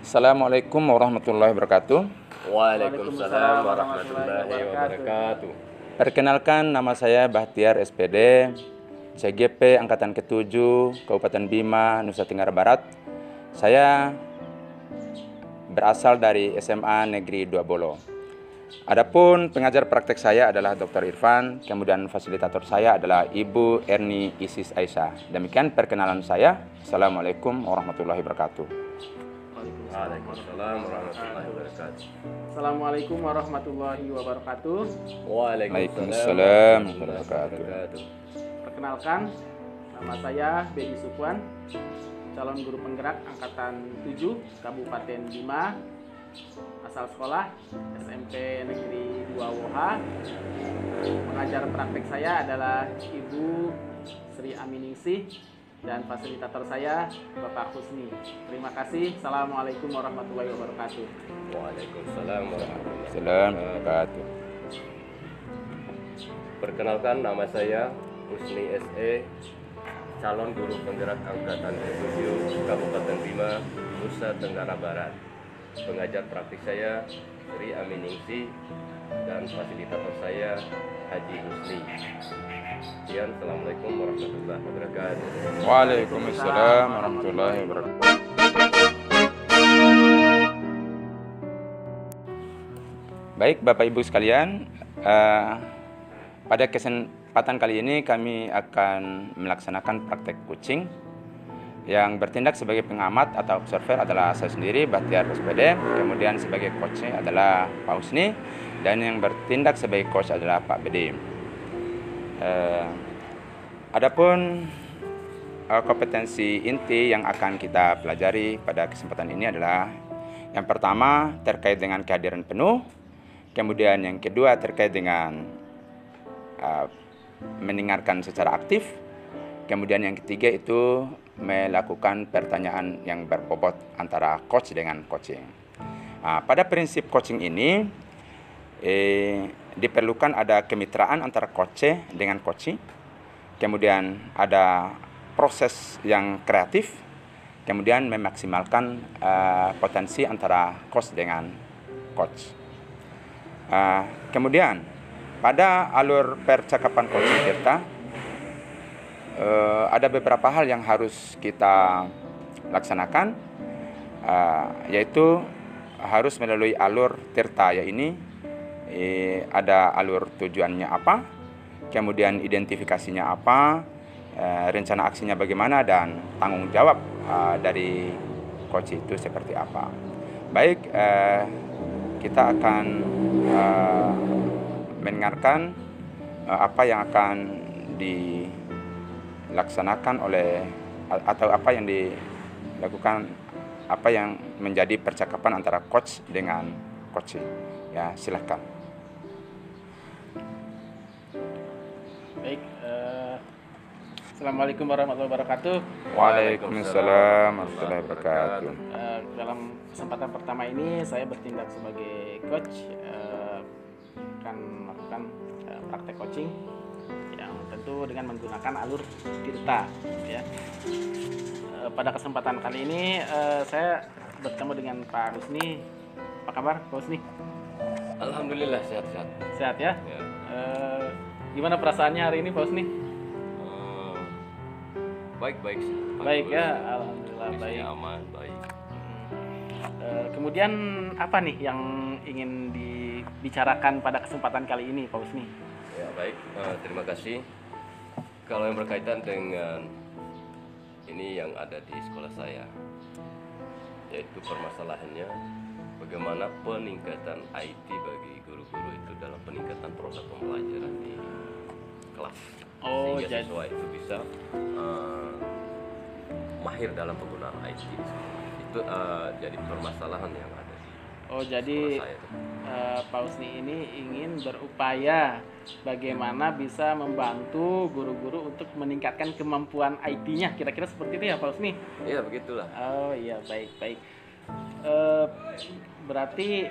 Assalamualaikum warahmatullahi wabarakatuh. Waalaikumsalam warahmatullahi wabarakatuh. Perkenalkan, nama saya Bahtiar SPD, CGP Angkatan ke-7, Kabupaten Bima, Nusa Tenggara Barat. Saya berasal dari SMA Negeri 2 Bolo. Adapun pengajar praktek saya adalah Dr. Irfan, kemudian fasilitator saya adalah Ibu Erni Isis Aisyah. Demikian perkenalan saya. Assalamualaikum warahmatullahi wabarakatuh. Waalaikumsalam warahmatullahi wabarakatuh. Assalamualaikum warahmatullahi wabarakatuh. Waalaikumsalam warahmatullahi wabarakatuh. Perkenalkan, nama saya Bedi Sukwan, calon guru penggerak Angkatan 7 Kabupaten Bima, asal sekolah SMP Negeri 2 Woha. Pengajar praktek saya adalah Ibu Sri Aminingsih dan fasilitator saya Bapak Husni. Terima kasih. Assalamualaikum warahmatullahi wabarakatuh. Waalaikumsalam warahmatullahi wabarakatuh. Perkenalkan, nama saya Husni SE, calon guru penggerak Angkatan ke-7 Kabupaten Bima, Nusa Tenggara Barat. Pengajar praktik saya Sri Aminingsi dan fasilitator saya Haji Husni. Sekian, Assalamualaikum warahmatullahi wabarakatuh. Waalaikumsalam warahmatullahi wabarakatuh. Baik Bapak Ibu sekalian, pada kesempatan kali ini kami akan melaksanakan praktek coaching. Yang bertindak sebagai pengamat atau observer adalah saya sendiri, Bahtiar SPD. Kemudian sebagai coachnya adalah Pak Husni, dan yang bertindak sebagai coach adalah Pak Bedi. Adapun kompetensi inti yang akan kita pelajari pada kesempatan ini adalah yang pertama terkait dengan kehadiran penuh, kemudian yang kedua terkait dengan mendengarkan secara aktif, kemudian yang ketiga itu melakukan pertanyaan yang berbobot antara coach dengan coaching. Pada prinsip coaching ini diperlukan ada kemitraan antara coach dengan coachee, kemudian ada proses yang kreatif, kemudian memaksimalkan potensi antara coach dengan coach. Kemudian pada alur percakapan coaching kita ada beberapa hal yang harus kita laksanakan, yaitu harus melalui alur tirta, yaitu ada alur tujuannya apa, kemudian identifikasinya apa, rencana aksinya bagaimana, dan tanggung jawab dari coach itu seperti apa. Baik, kita akan mendengarkan apa yang akan dilaksanakan oleh atau apa yang dilakukan, apa yang menjadi percakapan antara coach dengan coachee. Ya, silakan. Baik, Assalamualaikum warahmatullahi wabarakatuh. Waalaikumsalam warahmatullahi wabarakatuh. Dalam kesempatan pertama ini saya bertindak sebagai coach, akan melakukan praktek coaching yang tentu dengan menggunakan alur tirta, ya. Pada kesempatan kali ini saya bertemu dengan Pak Husni. Apa kabar Pak Husni? Alhamdulillah sehat-sehat. Sehat ya? Ya. Gimana perasaannya hari ini Pak Husni? Baik-baik. Baik ya, alhamdulillah baik. Aman, baik. Kemudian apa nih yang ingin dibicarakan pada kesempatan kali ini Pak Husni? Ya, baik. Terima kasih. Kalau yang berkaitan dengan ini yang ada di sekolah saya, yaitu permasalahannya bagaimana peningkatan IT bagi guru-guru itu dalam peningkatan proses pembelajaran di kelas, sehingga siswa itu bisa mahir dalam penggunaan IT. itu jadi permasalahan yang ada di Oh, sekolah jadi saya. Pak Usni ini ingin berupaya bagaimana bisa membantu guru-guru untuk meningkatkan kemampuan IT-nya. Kira-kira seperti itu ya Pak Usni? Iya begitulah. Oh iya, baik. Eh, Berarti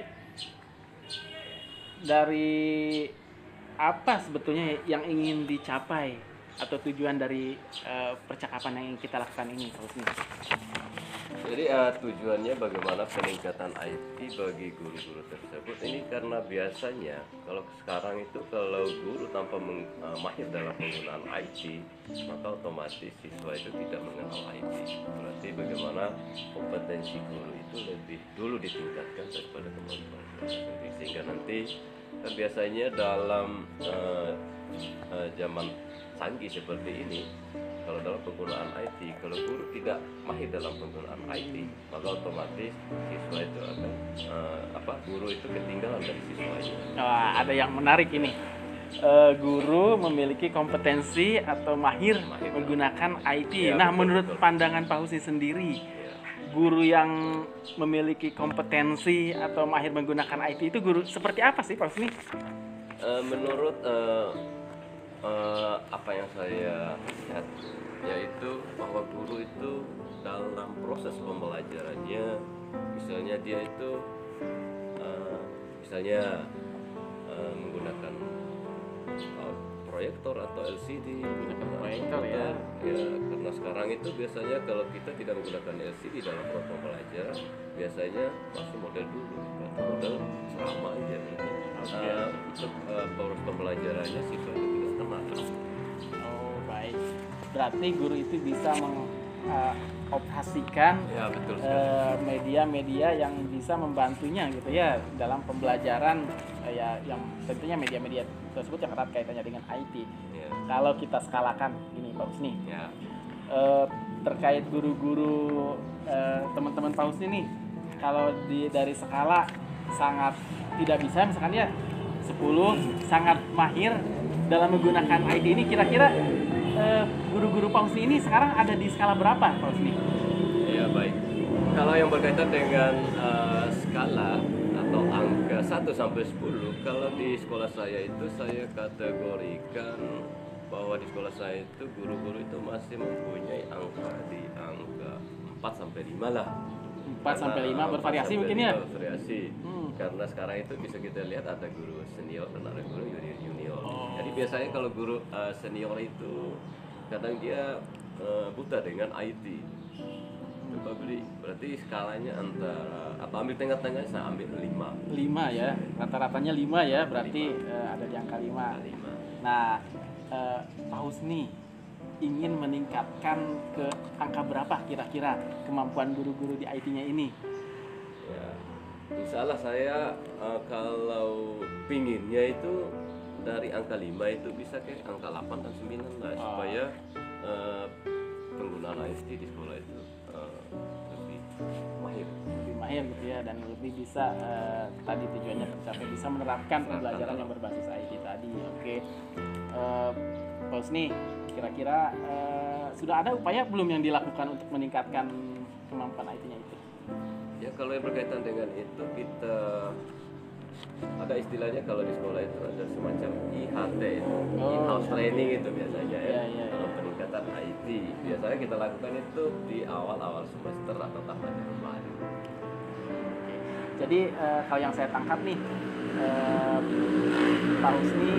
dari apa sebetulnya yang ingin dicapai atau tujuan dari percakapan yang ingin kita lakukan ini Pak Usni? Jadi tujuannya bagaimana peningkatan IT bagi guru-guru tersebut ini, karena biasanya kalau sekarang itu kalau guru tanpa mahir dalam penggunaan IT, maka otomatis siswa itu tidak mengenal IT. Berarti bagaimana kompetensi guru itu lebih dulu ditingkatkan daripada kemampuan guru sendiri, sehingga nanti kan biasanya dalam zaman canggih seperti ini, kalau dalam penggunaan IT, kalau guru tidak mahir dalam penggunaan IT, maka otomatis siswa itu akan guru itu ketinggalan dari siswanya. Wah, ada yang menarik ini. Guru memiliki kompetensi atau mahir menggunakan IT. Ya, Nah, betul, menurut betul. pandangan Pak Husni sendiri, Ya. guru yang memiliki kompetensi atau mahir menggunakan IT itu guru seperti apa sih Pak Husni? Menurut apa yang saya lihat, yaitu bahwa guru itu dalam proses pembelajarannya, misalnya dia itu menggunakan proyektor atau LCD, menggunakan proyektor, komputer, ya, karena sekarang itu biasanya kalau kita tidak menggunakan LCD dalam proses pembelajaran, biasanya masih model dulu atau model sama aja gitu. Untuk proses pembelajarannya siswa itu tidak tenang. Oh, baik. Berarti guru itu bisa mengoperasikan Ya betul sekali. media-media yang bisa membantunya gitu ya dalam pembelajaran, ya yang tentunya media-media tersebut yang erat kaitannya dengan IT. Ya. Kalau kita skalakan gini Pak Husni, Ya. terkait guru-guru teman-teman Pak Husni nih, kalau dari skala sangat tidak bisa, misalkan ya 10 sangat mahir dalam menggunakan IT ini, kira-kira guru-guru Pak Husni ini sekarang ada di skala berapa Pak Husni? Ya baik. Kalau yang berkaitan dengan skala atau angka 1 sampai 10, kalau di sekolah saya itu saya kategorikan bahwa di sekolah saya itu guru-guru itu masih mempunyai angka di angka 4 sampai 5 lah. 4 sampai 5 bervariasi mungkin ya? Bervariasi. Karena sekarang itu bisa kita lihat ada guru senior dan ada guru junior. Oh. Jadi biasanya kalau guru senior itu kadang dia buta dengan IT. Coba beli, berarti skalanya antara atau ambil tengah-tengahnya saya ambil 5. 5 ya, rata-ratanya 5 ya, berarti ada di angka 5. 5. Nah, Pak Husni ingin meningkatkan ke angka berapa kira-kira kemampuan guru-guru di IT-nya ini? Ya, insya Allah saya kalau pinginnya itu dari angka 5 itu bisa ke angka 8 dan 9 lah, supaya penggunaan IT di sekolah itu lebih mahir. Lebih mahir gitu ya, dan lebih bisa tadi tujuannya tercapai, bisa menerapkan pembelajaran yang berbasis IT tadi. Oke, Pak Husni, kira-kira sudah ada upaya belum yang dilakukan untuk meningkatkan kemampuan IT-nya itu? Ya kalau yang berkaitan dengan itu, kita ada istilahnya kalau di sekolah itu ada semacam IHT itu, in-house training itu biasanya ya, dalam peningkatan IT. Biasanya kita lakukan itu di awal-awal semester atau tahun yang baru. Jadi kalau yang saya tangkap nih, Pak Husni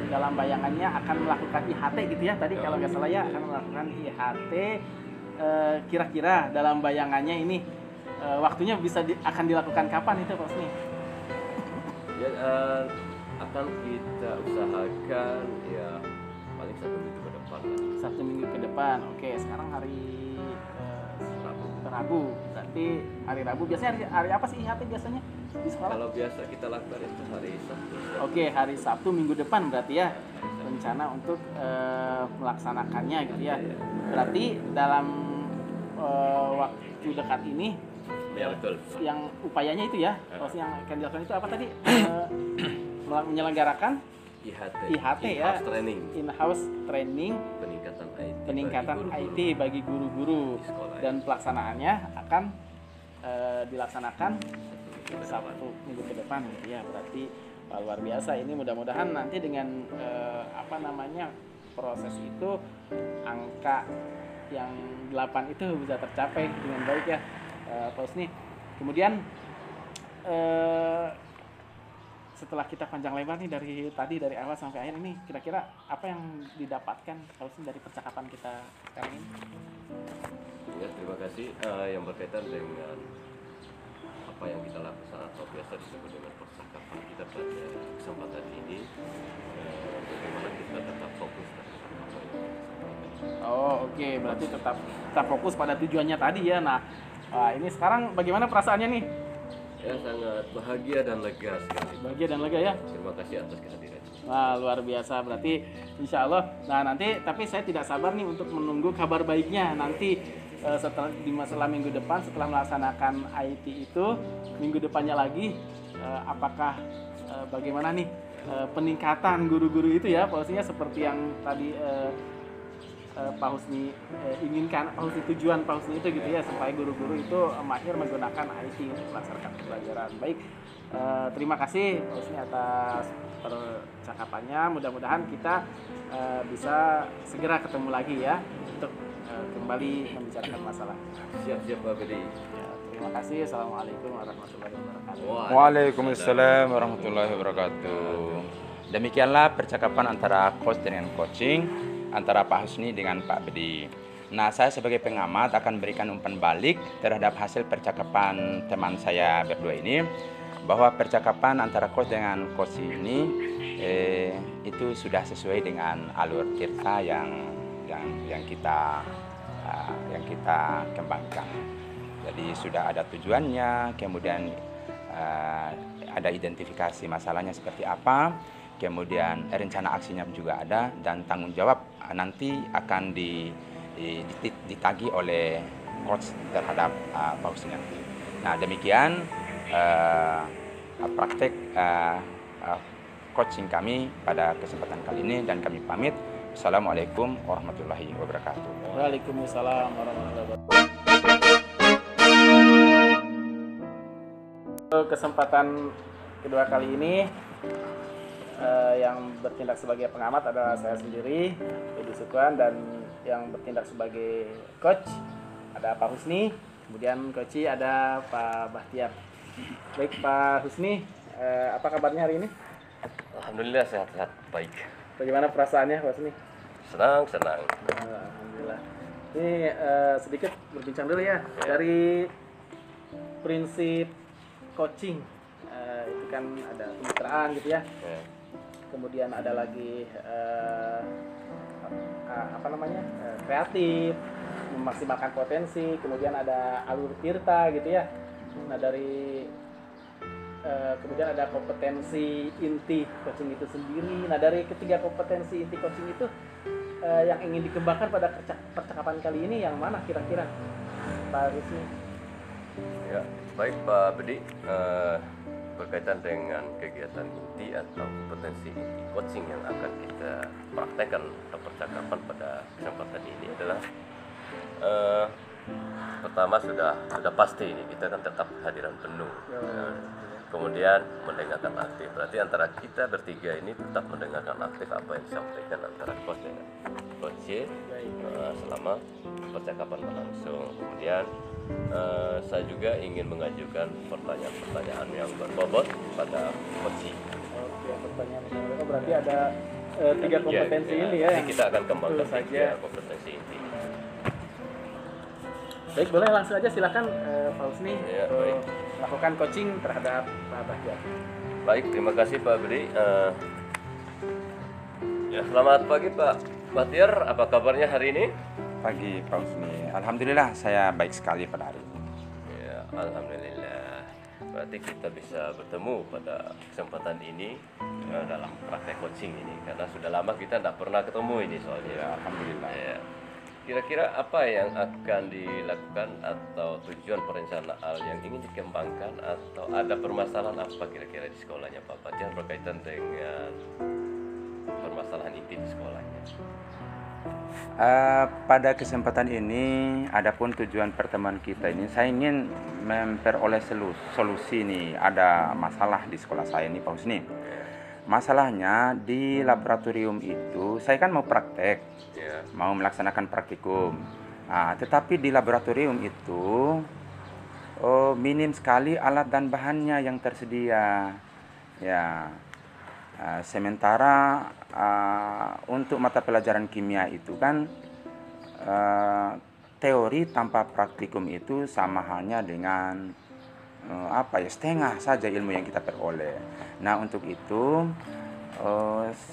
dalam bayangannya akan melakukan IHT gitu ya, tadi kalau nggak salah ya, akan melakukan IHT. Kira-kira dalam bayangannya ini waktunya akan dilakukan kapan itu Pak Husni? Ya akan kita usahakan ya paling 1 minggu ke depan lah. 1 minggu ke depan. Oke, sekarang hari Rabu. Berarti hari Rabu biasanya hari apa sih IHT biasanya di sekolah? Kalau biasa kita lakukan itu hari Sabtu. Oke, hari Sabtu minggu depan berarti ya rencana untuk melaksanakannya gitu ya. Berarti dalam waktu dekat ini Ya betul. yang upayanya itu ya, yang akan dilakukan itu apa tadi? Menyelenggarakan IHT ya, in-house training peningkatan IT bagi guru-guru, di sekolah, dan pelaksanaannya akan dilaksanakan Sabtu minggu ke depan. Ya berarti luar biasa ini, mudah-mudahan nanti dengan proses itu angka yang 8 itu bisa tercapai dengan baik ya Pak Husni. Kemudian setelah kita panjang lebar nih dari awal sampai akhir ini, kira-kira apa yang didapatkan Pak Husni dari percakapan kita sekarang ini? Ya, terima kasih. Yang berkaitan dengan apa yang kita lakukan atau biasa disebut dengan percakapan kita pada kesempatan ini, bagaimana kita tetap fokus terhadap apa yang kita sampaikan. Oh oke, berarti tetap fokus pada tujuannya tadi ya. Nah ini sekarang bagaimana perasaannya nih? Ya, sangat bahagia dan lega sekali. Bahagia dan lega ya? Terima kasih atas kehadiran. Wah luar biasa, berarti insya Allah. Nah nanti, tapi saya tidak sabar nih untuk menunggu kabar baiknya nanti setelah minggu depan, setelah melaksanakan IT itu, minggu depannya lagi apakah bagaimana nih peningkatan guru-guru itu ya, posisinya seperti yang tadi Pak Husni inginkan, Pak Husni tujuan Pak Husni itu gitu ya, supaya guru-guru itu mahir menggunakan IT untuk melaksanakan pembelajaran. Baik, terima kasih Pak Husni atas percakapannya. Mudah-mudahan kita bisa segera ketemu lagi ya untuk kembali membicarakan masalah. Siap-siap Pak Bedi. Ya, terima kasih. Assalamualaikum warahmatullahi wabarakatuh. Waalaikumsalam warahmatullahi wabarakatuh. Demikianlah percakapan antara coach dengan coaching, antara Pak Husni dengan Pak Bedi. Nah, saya sebagai pengamat akan berikan umpan balik terhadap hasil percakapan teman saya berdua ini, bahwa percakapan antara coach dengan coach ini itu sudah sesuai dengan alur tirta yang kita kembangkan. Jadi sudah ada tujuannya, kemudian ada identifikasi masalahnya seperti apa, kemudian rencana aksinya juga ada, dan tanggung jawab nanti akan ditagih oleh coach terhadap Pak Husni nanti. Nah demikian praktek coaching kami pada kesempatan kali ini, dan kami pamit. Assalamualaikum warahmatullahi wabarakatuh. Waalaikumsalam warahmatullahi wabarakatuh. Kesempatan kedua kali ini yang bertindak sebagai pengamat adalah saya sendiri, Bedi Sukwan, dan yang bertindak sebagai coach ada Pak Husni, kemudian coachi ada Pak Bahtiar. Baik Pak Husni, apa kabarnya hari ini? Alhamdulillah sehat-sehat baik. Bagaimana perasaannya Pak Husni? Senang. Alhamdulillah. Ini sedikit berbincang dulu ya. Dari prinsip coaching itu kan ada kemitraan gitu ya. Kemudian ada lagi kreatif, memaksimalkan potensi, kemudian ada alur tirta gitu ya. Nah dari kemudian ada kompetensi inti coaching itu sendiri. Nah dari ketiga kompetensi inti coaching itu yang ingin dikembangkan pada percakapan kali ini yang mana kira-kira Pak Husni? Ya, baik Pak Bedi. Berkaitan dengan kegiatan inti atau kompetensi inti coaching yang akan kita praktekkan atau percakapan pada kesempatan ini adalah pertama sudah pasti ini kita kan tetap hadiran penuh. Kemudian mendengarkan aktif. Berarti antara kita bertiga ini tetap mendengarkan aktif apa yang disampaikan antara coach dengan coach selama percakapan berlangsung. Kemudian saya juga ingin mengajukan pertanyaan-pertanyaan yang berbobot pada coach. Oke, pertanyaan berarti ada tiga kompetensi ini ya. Nanti kita akan kembangkan saja kompetensi inti. Baik, boleh langsung aja silakan Pak Husni melakukan coaching terhadap Pak Bahtiar. Baik, terima kasih Pak Bedi. Ya, selamat pagi Pak Bahtiar, apa kabarnya hari ini? Pagi Pak Husni, alhamdulillah saya baik sekali pada hari ini. Ya, alhamdulillah. Berarti kita bisa bertemu pada kesempatan ini dalam praktek coaching ini, karena sudah lama kita tidak pernah ketemu ini soalnya. Ya, alhamdulillah. Ya. Kira-kira apa yang akan dilakukan atau tujuan perencanaan yang ingin dikembangkan, atau ada permasalahan apa kira-kira di sekolahnya Pak Bahtiar berkaitan dengan permasalahan inti di sekolahnya? Pada kesempatan ini, adapun tujuan pertemuan kita ini, saya ingin memperoleh solusi nih, ada masalah di sekolah saya nih Pak Husni. Masalahnya di laboratorium itu, saya kan mau praktek, Ya. mau melaksanakan praktikum. Nah, tetapi di laboratorium itu minim sekali alat dan bahannya yang tersedia. Ya, sementara untuk mata pelajaran kimia itu kan teori tanpa praktikum itu sama halnya dengan setengah saja ilmu yang kita peroleh. Nah, untuk itu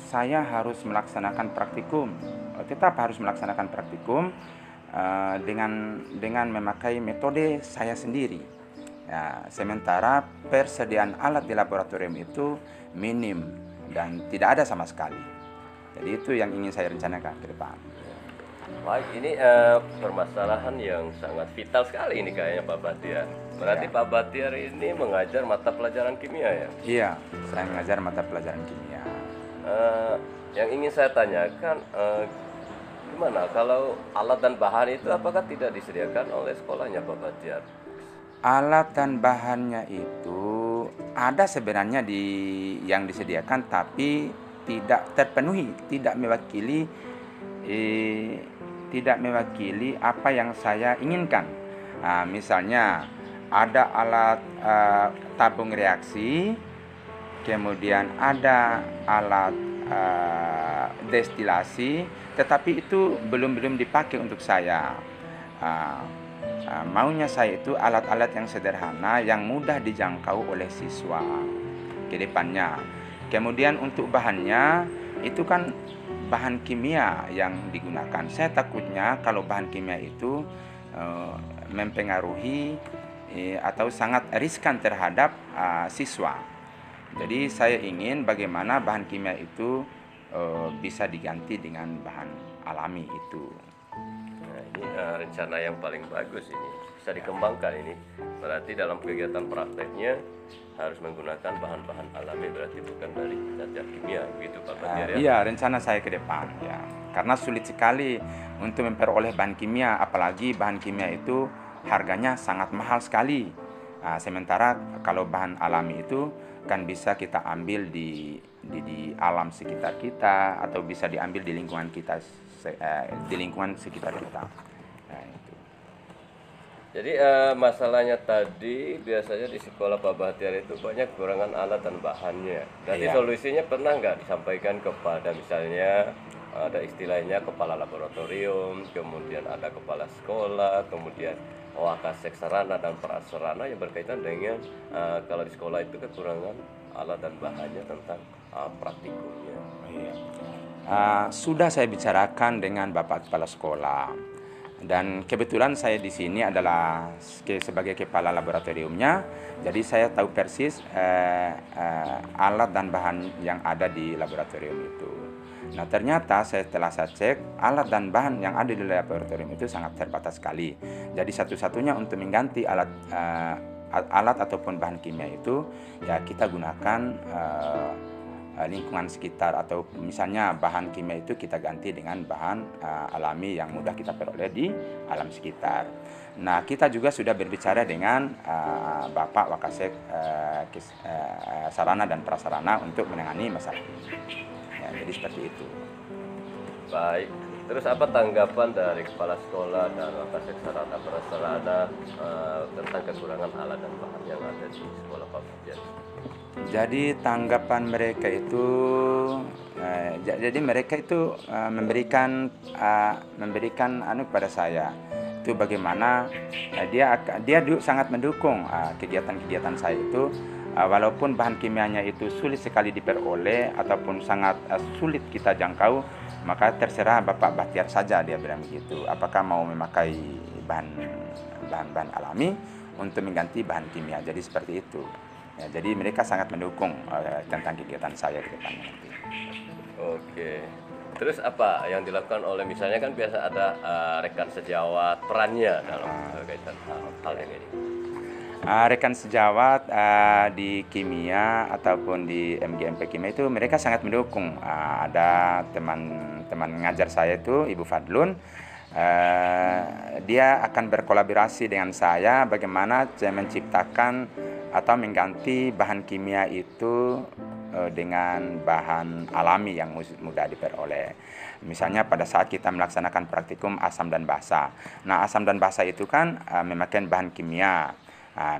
saya harus melaksanakan praktikum, tetap harus melaksanakan praktikum dengan memakai metode saya sendiri. Ya, sementara persediaan alat di laboratorium itu minim dan tidak ada sama sekali. Jadi itu yang ingin saya rencanakan ke depan. Baik, ini permasalahan yang sangat vital sekali ini kayaknya Pak Bahtiar. Berarti Ya. Pak Bahtiar ini mengajar mata pelajaran kimia ya? Iya, saya mengajar mata pelajaran kimia. Yang ingin saya tanyakan, gimana kalau alat dan bahan itu apakah tidak disediakan oleh sekolahnya Pak Bahtiar? Alat dan bahannya itu ada sebenarnya yang disediakan, tapi tidak terpenuhi, tidak mewakili apa yang saya inginkan. Nah, misalnya ada alat tabung reaksi, kemudian ada alat destilasi, tetapi itu belum dipakai untuk saya. Maunya saya itu alat-alat yang sederhana, yang mudah dijangkau oleh siswa ke depannya. Kemudian untuk bahannya, itu kan bahan kimia yang digunakan. Saya takutnya kalau bahan kimia itu mempengaruhi atau sangat riskan terhadap siswa. Jadi saya ingin bagaimana bahan kimia itu bisa diganti dengan bahan alami itu. Nah, ini rencana yang paling bagus ini, bisa dikembangkan ini. Berarti dalam kegiatan prakteknya harus menggunakan bahan-bahan alami, berarti bukan dari zat kimia, begitu Pak Bahtiar ya? Iya, rencana saya ke depan ya. Karena sulit sekali untuk memperoleh bahan kimia, apalagi bahan kimia itu harganya sangat mahal sekali. Sementara kalau bahan alami itu kan bisa kita ambil di alam sekitar kita, atau bisa diambil di lingkungan kita, di lingkungan sekitar kita. Nah, itu. Jadi masalahnya tadi biasanya di sekolah Pak Bahtiar itu banyak kekurangan alat dan bahannya. Jadi Iya. solusinya pernah nggak disampaikan kepada misalnya ada istilahnya kepala laboratorium, kemudian ada kepala sekolah, kemudian wakasek sarana dan prasarana yang berkaitan dengan kalau di sekolah itu kekurangan alat dan bahannya tentang praktikumnya. Iya. Sudah saya bicarakan dengan Bapak Kepala Sekolah, dan kebetulan saya di sini adalah sebagai kepala laboratoriumnya, jadi saya tahu persis alat dan bahan yang ada di laboratorium itu. Nah, ternyata setelah saya cek, alat dan bahan yang ada di laboratorium itu sangat terbatas sekali. Jadi satu-satunya untuk mengganti alat ataupun bahan kimia itu, ya kita gunakan lingkungan sekitar, atau misalnya bahan kimia itu kita ganti dengan bahan alami yang mudah kita peroleh di alam sekitar. Nah, kita juga sudah berbicara dengan Bapak Wakasek Sarana dan Prasarana untuk menangani masalah ini. Ya, jadi seperti itu. Baik, terus apa tanggapan dari kepala sekolah dan wakasek sarana prasarana tentang kekurangan alat dan bahan yang ada di sekolah Pak Bahtiar? Jadi tanggapan mereka itu, jadi mereka itu memberikan kepada saya itu bagaimana dia sangat mendukung kegiatan-kegiatan saya itu, walaupun bahan kimianya itu sulit sekali diperoleh ataupun sangat sulit kita jangkau, maka terserah Bapak Bahtiar saja, dia bilang begitu. Apakah mau memakai bahan alami untuk mengganti bahan kimia? Jadi seperti itu. Ya, jadi mereka sangat mendukung tentang kegiatan saya ke depannya nanti. Oke. Terus apa yang dilakukan oleh, misalnya kan biasa ada rekan sejawat, perannya dalam kaitan hal yang ini? Rekan sejawat di kimia ataupun di MGMP kimia itu mereka sangat mendukung. Ada teman ngajar saya itu Ibu Fadlun, dia akan berkolaborasi dengan saya bagaimana menciptakan atau mengganti bahan kimia itu dengan bahan alami yang mudah diperoleh. Misalnya pada saat kita melaksanakan praktikum asam dan basa. Nah, asam dan basa itu kan memakai bahan kimia.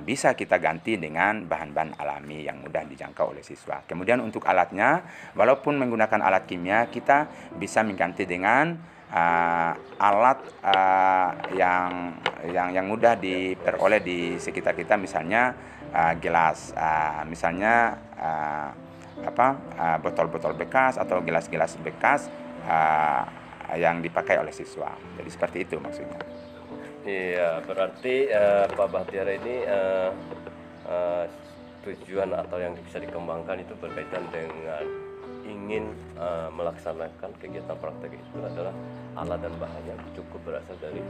Bisa kita ganti dengan bahan-bahan alami yang mudah dijangkau oleh siswa. Kemudian untuk alatnya, walaupun menggunakan alat kimia, kita bisa mengganti dengan alat yang mudah diperoleh di sekitar kita, misalnya gelas, misalnya botol-botol bekas atau gelas-gelas bekas yang dipakai oleh siswa. Jadi seperti itu maksudnya. Iya, berarti Pak Bahtiar ini tujuan atau yang bisa dikembangkan itu berkaitan dengan ingin melaksanakan kegiatan praktek itu adalah alat dan bahan yang cukup berasal dari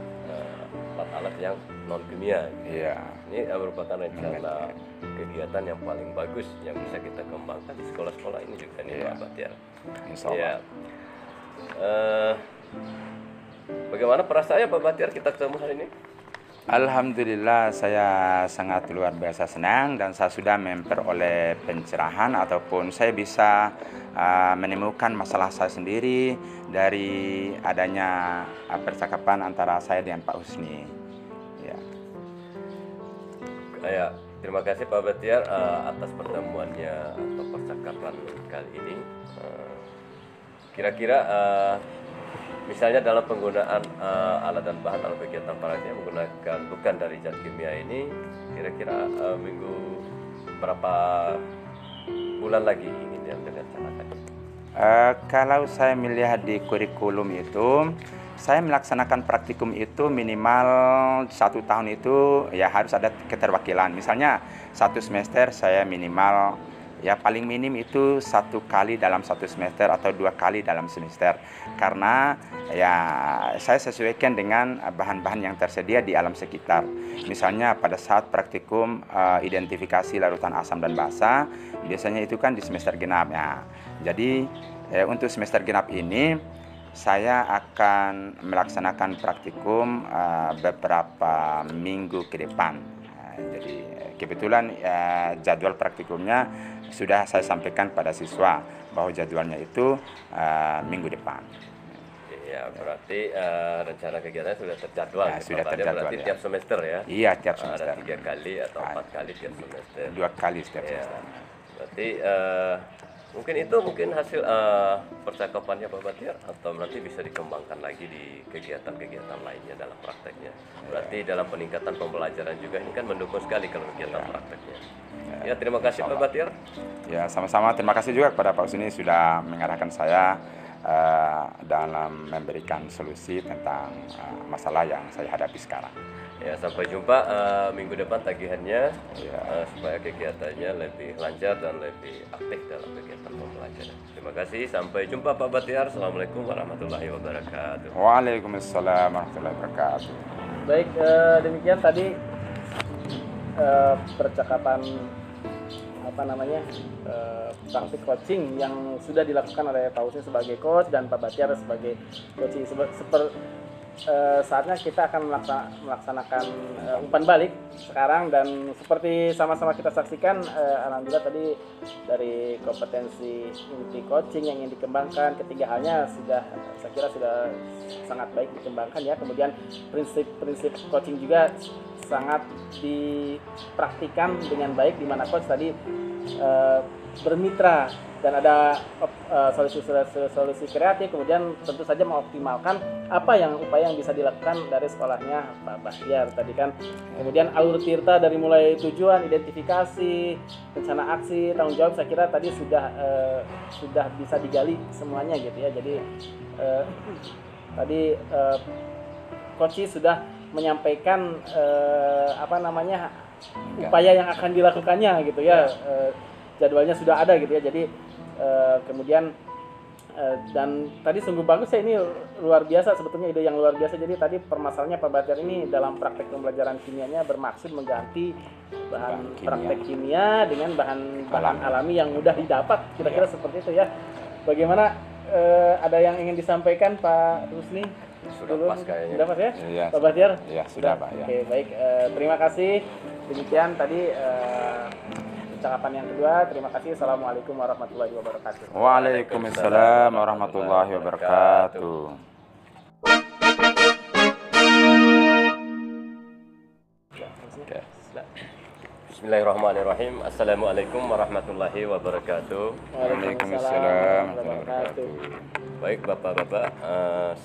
alat-alat yang non kimia. Iya. Ini merupakan rencana kegiatan yang paling bagus yang bisa kita kembangkan di sekolah-sekolah ini juga nih, Pak Bahtiar. Insya Allah. Bagaimana perasaannya Pak Bahtiar kita ketemu hari ini? Alhamdulillah, saya sangat luar biasa senang dan saya sudah memperoleh pencerahan ataupun saya bisa menemukan masalah saya sendiri dari adanya percakapan antara saya dengan Pak Husni. Ya, terima kasih Pak Bahtiar atas pertemuannya atau percakapan kali ini. Kira-kira misalnya dalam penggunaan alat dan bahan dalam kegiatan prakteknya menggunakan bukan dari zat kimia ini, kira-kira minggu berapa bulan lagi ingin yang direncanakan? Kalau saya melihat di kurikulum itu, saya melaksanakan praktikum itu minimal 1 tahun itu ya harus ada keterwakilan. Misalnya 1 semester saya minimal ya paling minim itu 1 kali dalam 1 semester atau 2 kali dalam semester, karena ya saya sesuaikan dengan bahan-bahan yang tersedia di alam sekitar. Misalnya pada saat praktikum identifikasi larutan asam dan basa, biasanya itu kan di semester genap ya. Jadi untuk semester genap ini saya akan melaksanakan praktikum beberapa minggu ke depan. Jadi kebetulan jadwal praktikumnya sudah saya sampaikan pada siswa bahwa jadwalnya itu minggu depan. Ya, berarti rencana kegiatannya sudah terjadwal. Ya, sudah terjadwal. Berarti tiap semester ya? Iya, tiap semester. Ada 3 kali atau 4 kali tiap semester. 2 kali setiap Ya, semester. berarti mungkin hasil percakapannya Pak Bahtiar, atau nanti bisa dikembangkan lagi di kegiatan-kegiatan lainnya dalam prakteknya. Berarti dalam peningkatan pembelajaran juga ini kan mendukung sekali kalau kegiatan prakteknya. Ya, terima kasih Pak Bahtiar. Ya, sama-sama. Terima kasih juga kepada Pak Usni sudah mengarahkan saya dalam memberikan solusi tentang masalah yang saya hadapi sekarang. Ya, sampai jumpa minggu depan tagihannya, supaya kegiatannya lebih lancar dan lebih aktif dalam kegiatan pembelajaran. Terima kasih, sampai jumpa Pak Bahtiar. Assalamualaikum warahmatullahi wabarakatuh. Waalaikumsalam warahmatullahi wabarakatuh. Baik, demikian tadi percakapan praktik coaching yang sudah dilakukan oleh Pak Husni sebagai coach dan Pak Bahtiar sebagai coaching. Saatnya kita akan melaksanakan umpan balik sekarang, dan seperti sama-sama kita saksikan, alhamdulillah tadi dari kompetensi inti coaching yang ingin dikembangkan, ketiga halnya saya kira sudah sangat baik dikembangkan ya. Kemudian prinsip coaching juga sangat dipraktikan dengan baik, di mana coach tadi bermitra dan ada solusi kreatif, kemudian tentu saja mengoptimalkan upaya yang bisa dilakukan dari sekolahnya Pak Bahtiar tadi kan. Kemudian alur tirta dari mulai tujuan, identifikasi, rencana aksi, tanggung jawab, saya kira tadi sudah bisa digali semuanya gitu ya. Jadi tadi Coach sudah menyampaikan upaya yang akan dilakukannya gitu ya. Jadwalnya sudah ada gitu ya. Jadi kemudian dan tadi sungguh bagus ya, ini luar biasa sebetulnya, ide yang luar biasa. Jadi tadi permasalahannya Pak Bahtiar ini dalam praktek pembelajaran kimianya bermaksud mengganti bahan praktek kimia dengan bahan alami yang mudah didapat, kira-kira seperti itu ya. Bagaimana, ada yang ingin disampaikan Pak Husni? Sudah Dulu, pas kayaknya. Sudah pas ya? Iya, Pak Bahtiar? iya, sudah, Pak, ya. Oke, baik. Terima kasih. Demikian tadi percakapan yang kedua. Terima kasih. Assalamualaikum warahmatullahi wabarakatuh. Waalaikumsalam warahmatullahi wabarakatuh. Oke. Bismillahirrahmanirrahim. Assalamualaikum warahmatullahi wabarakatuh. Waalaikumsalam warahmatullahi wabarakatuh. Baik Bapak-Bapak,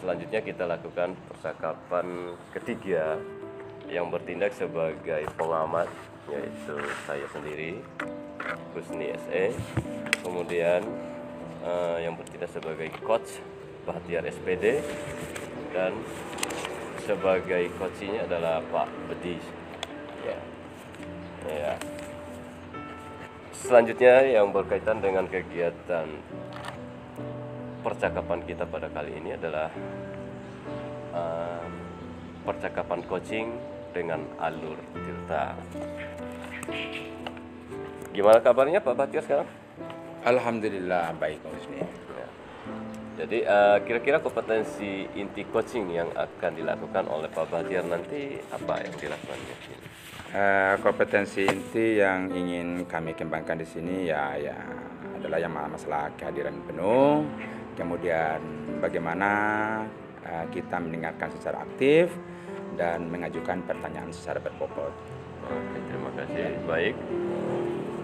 selanjutnya kita lakukan percakapan ketiga yang bertindak sebagai pengamat, yaitu saya sendiri, Husni SE. Kemudian yang bertindak sebagai coach, Bahtiar SPD. Dan sebagai coachnya adalah Pak Bedi. Ya. Selanjutnya yang berkaitan dengan kegiatan percakapan kita pada kali ini adalah percakapan coaching dengan Alur Tirta. Gimana kabarnya Pak Bahtiar sekarang? Alhamdulillah baik, Pak Husni. Ya. Jadi kira-kira kompetensi inti coaching yang akan dilakukan oleh Pak Bahtiar nanti apa yang dilakukan di sini? Kompetensi inti yang ingin kami kembangkan di sini ya adalah yang masalah kehadiran penuh, kemudian bagaimana kita mendengarkan secara aktif dan mengajukan pertanyaan secara berbobot. Oke, terima kasih. Baik.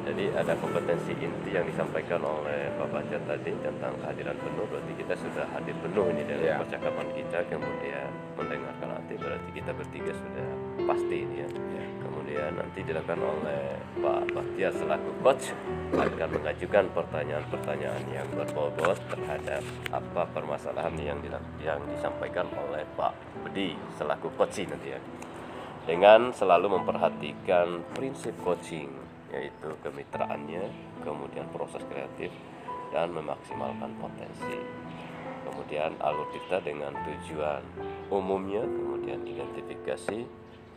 Jadi ada kompetensi inti yang disampaikan oleh Pak Bahtiar tadi tentang kehadiran penuh. Berarti kita sudah hadir penuh ini dalam percakapan kita. Kemudian mendengarkan nanti berarti kita bertiga sudah pasti ini ya. Kemudian nanti dilakukan oleh Pak Bahtiar selaku coach akan mengajukan pertanyaan-pertanyaan yang berbobot terhadap apa permasalahan yang disampaikan oleh Pak Bedi selaku coach nanti ya. Dengan selalu memperhatikan prinsip coaching, yaitu kemitraannya, kemudian proses kreatif, dan memaksimalkan potensi. Kemudian alur kita dengan tujuan umumnya, kemudian identifikasi,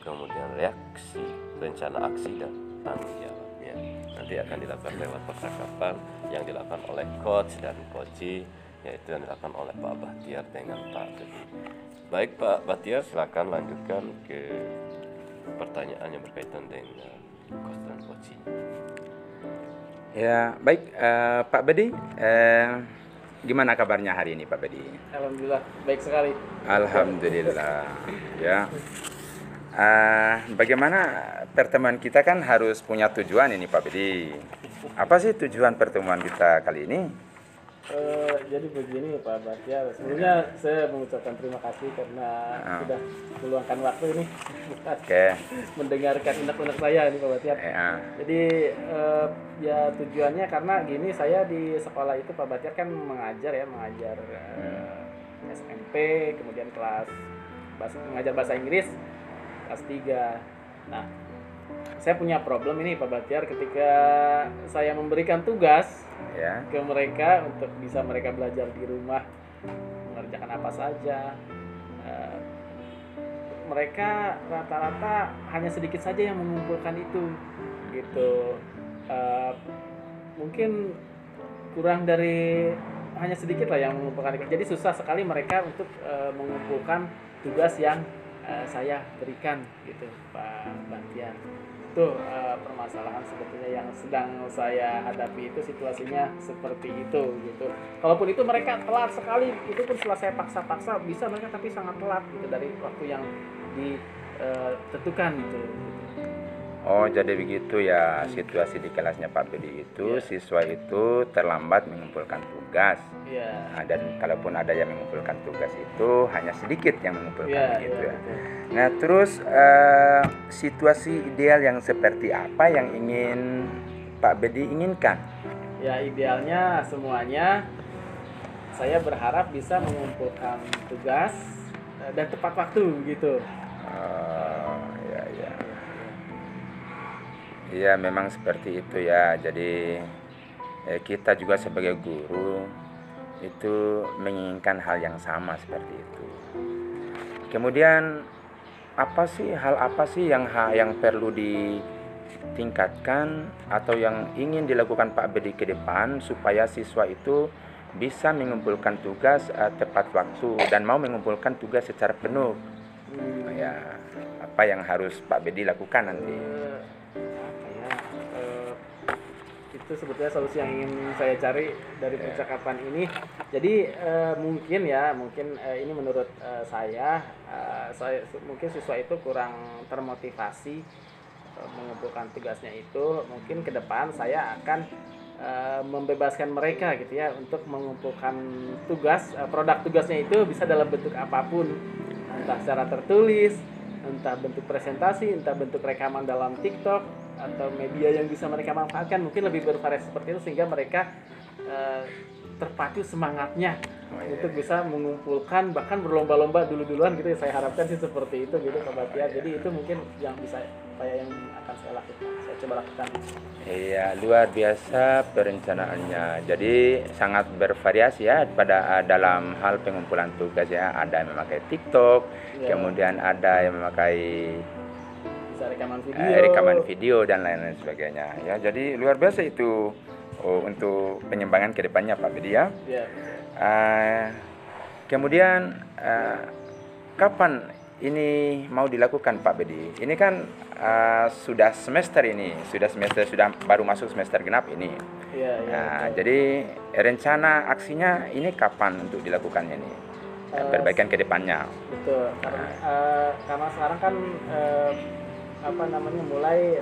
kemudian reaksi, rencana aksi, dan tanggung jawabnya. Nanti akan dilakukan lewat percakapan yang dilakukan oleh coach dan coachee, yaitu yang dilakukan oleh Pak Bahtiar dengan Pak Bedi. Baik Pak Bahtiar, silakan lanjutkan ke pertanyaan yang berkaitan dengan coach dan coachee. Ya, baik Pak Bedi, gimana kabarnya hari ini Pak Bedi? Alhamdulillah, baik sekali. Alhamdulillah. Ya. Bagaimana pertemuan kita kan harus punya tujuan ini Pak Bedi. Apa sih tujuan pertemuan kita kali ini? Jadi begini Pak Bahtiar, sebenarnya saya mengucapkan terima kasih karena sudah meluangkan waktu ini mendengarkan unek-unek saya ini Pak Bahtiar. Jadi ya tujuannya karena gini, saya di sekolah itu Pak Bahtiar kan mengajar SMP, kemudian mengajar bahasa Inggris kelas 3. Nah, saya punya problem ini Pak Bahtiar ketika saya memberikan tugas ke mereka untuk bisa mereka belajar di rumah mengerjakan apa saja. Mereka rata-rata hanya sedikit saja yang mengumpulkan itu, gitu. Mungkin kurang dari hanya sedikit lah yang mengumpulkan itu. Jadi susah sekali mereka untuk mengumpulkan tugas yang saya berikan, gitu Pak Bahtiar. Itu permasalahan sebetulnya yang sedang saya hadapi, itu situasinya seperti itu gitu. Kalaupun itu mereka telat sekali, itu pun setelah saya paksa-paksa bisa mereka, tapi sangat telat gitu dari waktu yang ditentukan gitu. Oh, jadi begitu ya situasi di kelasnya Pak Bedi itu, siswa itu terlambat mengumpulkan tugas. Dan kalaupun ada yang mengumpulkan tugas itu hanya sedikit yang mengumpulkan begitu ya. Nah, terus situasi ideal yang seperti apa yang ingin Pak Bedi inginkan? Ya, idealnya semuanya saya berharap bisa mengumpulkan tugas dan tepat waktu gitu. Iya, memang seperti itu ya. Jadi kita juga sebagai guru itu menginginkan hal yang sama seperti itu. Kemudian hal apa sih yang perlu ditingkatkan atau yang ingin dilakukan Pak Bedi ke depan supaya siswa itu bisa mengumpulkan tugas tepat waktu dan mau mengumpulkan tugas secara penuh. Ya, apa yang harus Pak Bedi lakukan nanti? Apa ya? Itu sebetulnya solusi yang ingin saya cari dari percakapan ini. Jadi mungkin ini menurut saya mungkin siswa itu kurang termotivasi mengumpulkan tugasnya itu. Mungkin ke depan saya akan membebaskan mereka gitu ya untuk mengumpulkan tugas. Produk tugasnya itu bisa dalam bentuk apapun, entah secara tertulis, entah bentuk presentasi, entah bentuk rekaman dalam TikTok atau media yang bisa mereka manfaatkan. Mungkin lebih bervariasi seperti itu sehingga mereka terpacu semangatnya untuk bisa mengumpulkan, bahkan berlomba-lomba duluan gitu ya. Saya harapkan sih seperti itu gitu Pak Bahtiar. Jadi itu mungkin yang bisa yang akan saya lakukan, saya coba lakukan. Iya, luar biasa perencanaannya. Jadi sangat bervariasi ya pada dalam hal pengumpulan tugas ya. Ada yang memakai TikTok, kemudian ada yang memakai bisa rekaman video dan lain-lain sebagainya. Ya, jadi luar biasa itu untuk pengembangan ke depannya Pak Bedi ya. Kemudian kapan ini mau dilakukan Pak Bedi? Ini kan sudah baru masuk semester genap ini. Jadi rencana aksinya ini kapan untuk dilakukannya ini? Perbaikan ke depannya. Betul. Karena sekarang kan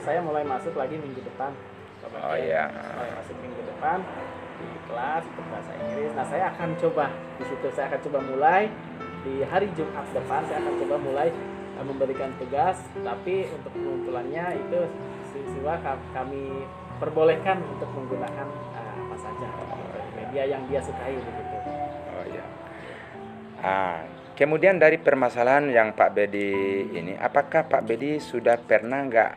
saya mulai masuk lagi minggu depan. Mulai masuk minggu depan di kelas untuk bahasa Inggris. Nah, saya akan coba di situ. Saya akan coba mulai di hari Jumat depan. Saya akan coba mulai memberikan tugas, tapi untuk pengumpulannya itu siswa kami perbolehkan untuk menggunakan apa saja media yang dia sukai begitu. Kemudian dari permasalahan yang Pak Bedi ini, apakah Pak Bedi sudah pernah nggak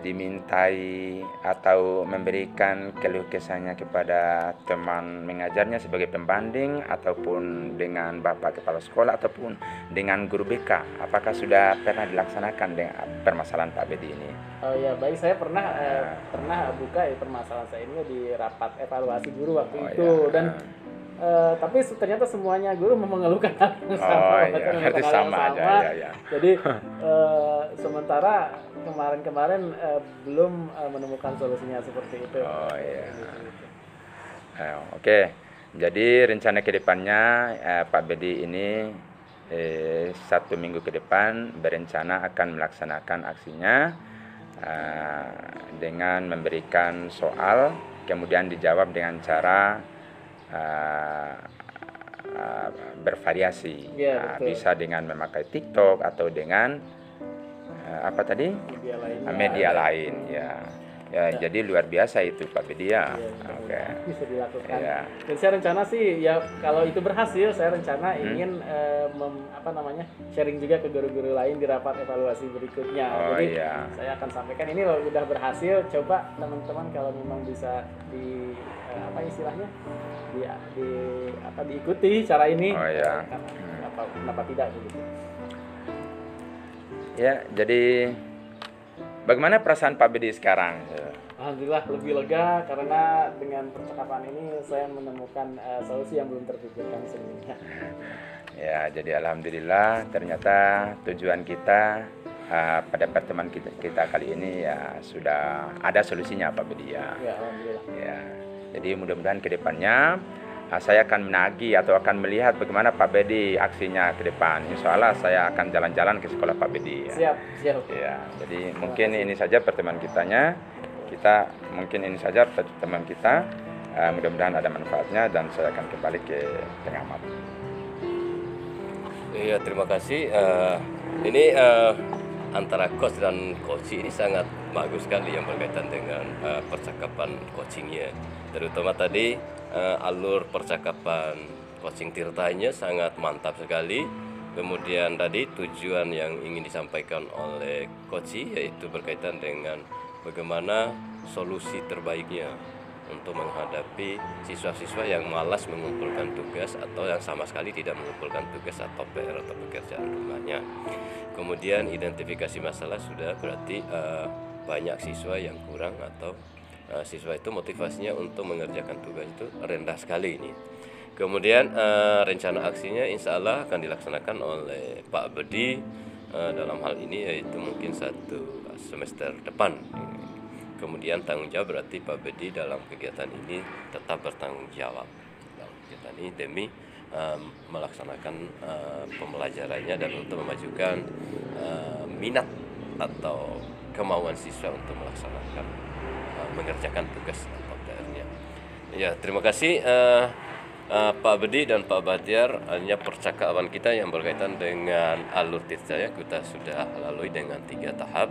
dimintai atau memberikan keluh kesahnya kepada teman mengajarnya sebagai pembanding ataupun dengan Bapak Kepala Sekolah ataupun dengan guru BK? Apakah sudah pernah dilaksanakan dengan permasalahan Pak Bedi ini? Oh ya, baik, saya pernah buka permasalahan saya ini di rapat evaluasi guru waktu itu. Dan tapi ternyata semuanya guru mengeluhkan hal yang sama. Berarti sama aja. Jadi sementara kemarin belum menemukan solusinya seperti itu. Oke. Jadi rencana kedepannya Pak Bedi ini 1 minggu ke depan berencana akan melaksanakan aksinya dengan memberikan soal, kemudian dijawab dengan cara bervariasi. Bisa dengan memakai TikTok atau dengan media lain ya. Jadi luar biasa itu Pak Bedi ya. Bisa dilakukan. Dan saya rencana sih ya, kalau itu berhasil, saya rencana ingin sharing juga ke guru-guru lain di rapat evaluasi berikutnya. Jadi saya akan sampaikan ini loh, udah berhasil, coba teman-teman kalau memang bisa diikuti cara ini. Kenapa tidak begitu? Ya, jadi bagaimana perasaan Pak Bedi sekarang? Alhamdulillah lebih lega karena dengan percakapan ini saya menemukan solusi yang belum terpikirkan sebelumnya. Ya, jadi alhamdulillah ternyata tujuan kita pada pertemuan kita kali ini ya sudah ada solusinya Pak Bedi ya. Alhamdulillah. Ya, jadi mudah-mudahan ke depannya saya akan menagih atau akan melihat bagaimana Pak Bedi aksinya ke depan. Insya Allah saya akan jalan-jalan ke sekolah Pak Bedi. Siap. Ya, jadi mungkin ini saja pertemuan kita. Mudah-mudahan ada manfaatnya dan saya akan kembali ke pengamat. Iya, terima kasih. Ini antara coach dan coach ini sangat bagus sekali yang berkaitan dengan percakapan coachingnya. Terutama tadi alur percakapan coaching Tirtanya sangat mantap sekali. Kemudian tadi tujuan yang ingin disampaikan oleh coach yaitu berkaitan dengan bagaimana solusi terbaiknya untuk menghadapi siswa-siswa yang malas mengumpulkan tugas atau yang sama sekali tidak mengumpulkan tugas atau PR atau pekerjaan rumahnya. Kemudian identifikasi masalah sudah berarti banyak siswa yang kurang atau siswa itu motivasinya untuk mengerjakan tugas itu rendah sekali ini. Kemudian rencana aksinya insya Allah akan dilaksanakan oleh Pak Bedi dalam hal ini, yaitu mungkin 1 semester depan. Kemudian tanggung jawab berarti Pak Bedi dalam kegiatan ini tetap bertanggung jawab dalam kegiatan ini demi melaksanakan pembelajarannya dan untuk memajukan minat atau kemauan siswa untuk melaksanakan mengerjakan tugas atau PR-nya. Ya, terima kasih Pak Bedi dan Pak Bahtiar. Hanya percakapan kita yang berkaitan dengan alur tirta kita sudah lalui dengan 3 tahap.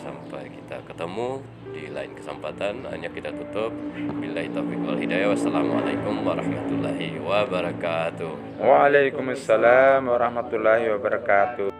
Sampai kita ketemu di lain kesempatan. Hanya kita tutup. Billahi taufiq wal hidayah. Wassalamualaikum warahmatullahi wabarakatuh. Waalaikumsalam warahmatullahi wabarakatuh.